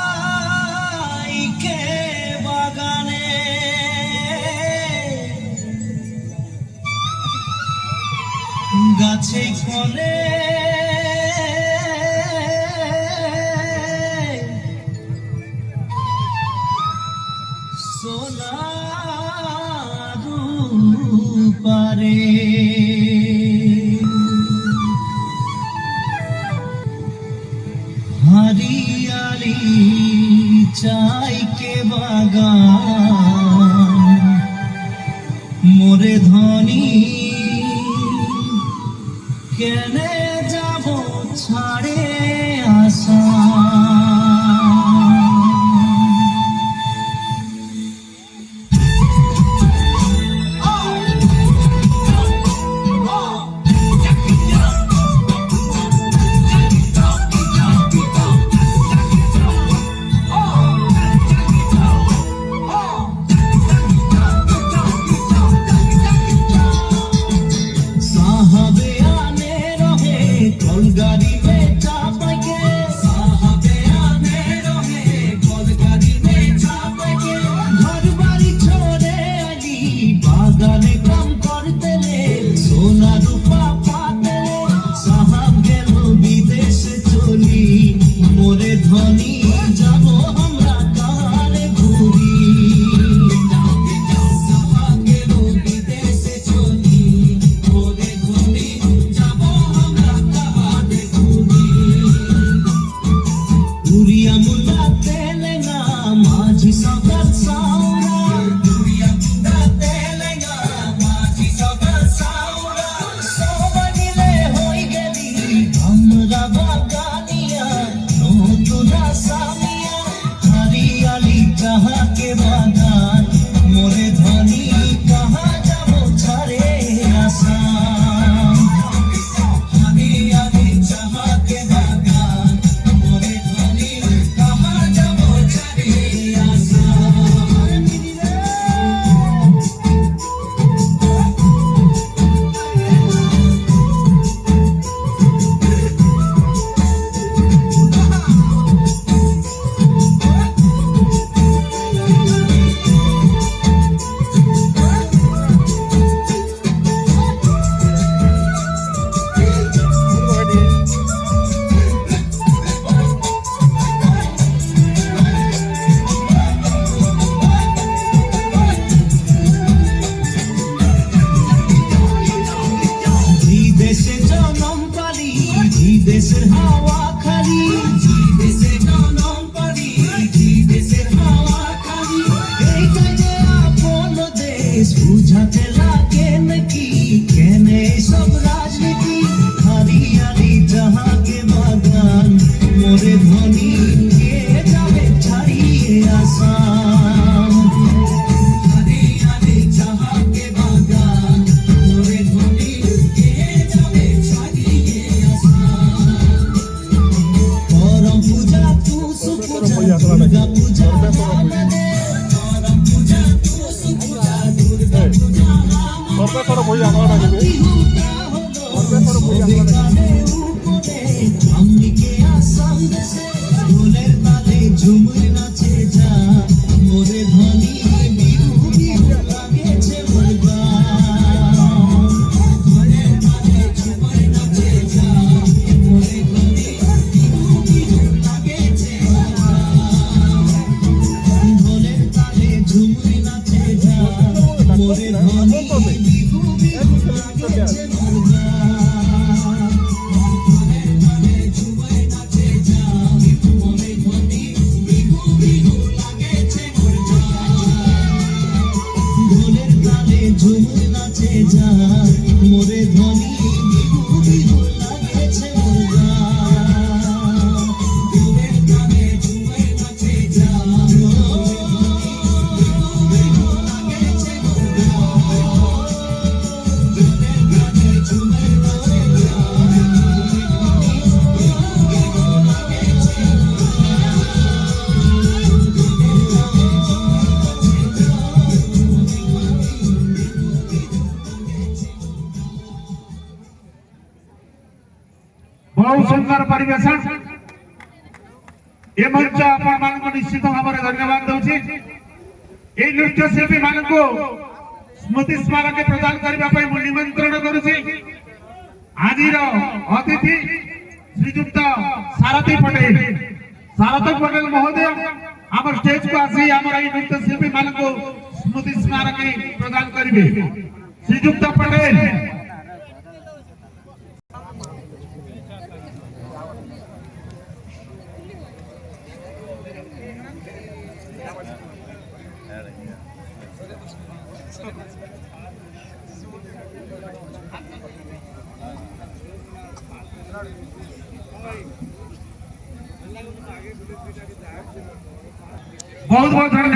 চাইকে বাগানে গাছে ফলে সোনার রূপারে हरियाली चाय के बागान मोरे धनी केने जाबो छाड़े आशा गाड़ी में चाप के साहबे आने रहे कल गाड़ी में चाप के घर बाड़ी छोड़े अली बागाने काम करते ले सोना रूपा पाते साहब गेलो विदेश चली मोरे धनी जाबो हमरा कारे घुरी साहब गेलो विदेश चली मोरे धनी जाबो हमरा Duriya mulla telenga माझी सौगात सावरा Duriya mulla telenga माझी सौगात सावरा सोबनिले होई गेली हमरा बागानिया नतुन सामिया हरियाली जहाँ के बागान मोरे धनी कहाँ जाबो छाड़े आसाम हरियाली जहाँ के बागान मोरे দেশের হাওয়া খালি দেশে জনম পারি দেশের হাওয়া খালি এইটা যে আপন দেশ বুঝাতে লাগে নাকি কেনে সব রাজনীতি হরিয়ালি যাহা কে বাগান মোরে ধনী কে যাবে ছাড়িয়ে আসাম হরিয়ালি যাহা কে বাগান মোরে ধনী কে যাবে ছাড়িয়ে पूजा तू सुपूजा दुर्गा पूजा हमने करम पूजा तू सुपूजा दुर्गा पूजा हमने थोड़ा भैया आगला लगे थोड़ा भैया आगला लगे हमनी के आसाम से ढोलेर ताले झूमर नाचे जा मोरे धनी बिरु बिरु लागे छे मुर्गा ढोलेर ताले झूमर नाचे जा मोरे धनी झुमरी नाचे जा मोरे धनी बिहू बिहू लागे छे मुर्गा ढोलेर ताले झुमरी नाचे जा मोरे धनी बिहू बिहू लागे छे मुर्गा ढोलेर ताले झुमरी नाचे जा मोरे धनी बिहू बिहू लागे छे मुर्गा ढोलेर ताले झुमरी नाचे जा बहुत सुंदर परिवेशन। ए मंच आपण मानको निश्चित भाव में धन्यवाद दूची ए नृत्यशिल्पी मानको स्मृति स्मारक प्रदान करने निमंत्रण करुची आजिर अतिथि श्रीजुक्त सारथी पटेल महोदय आम स्टेज को आसी आम नृत्यशिल्पी मानको स्मृति स्मारक प्रदान करेंगे श्रीजुक्त पटेल बहुत बहुत धन्यवाद।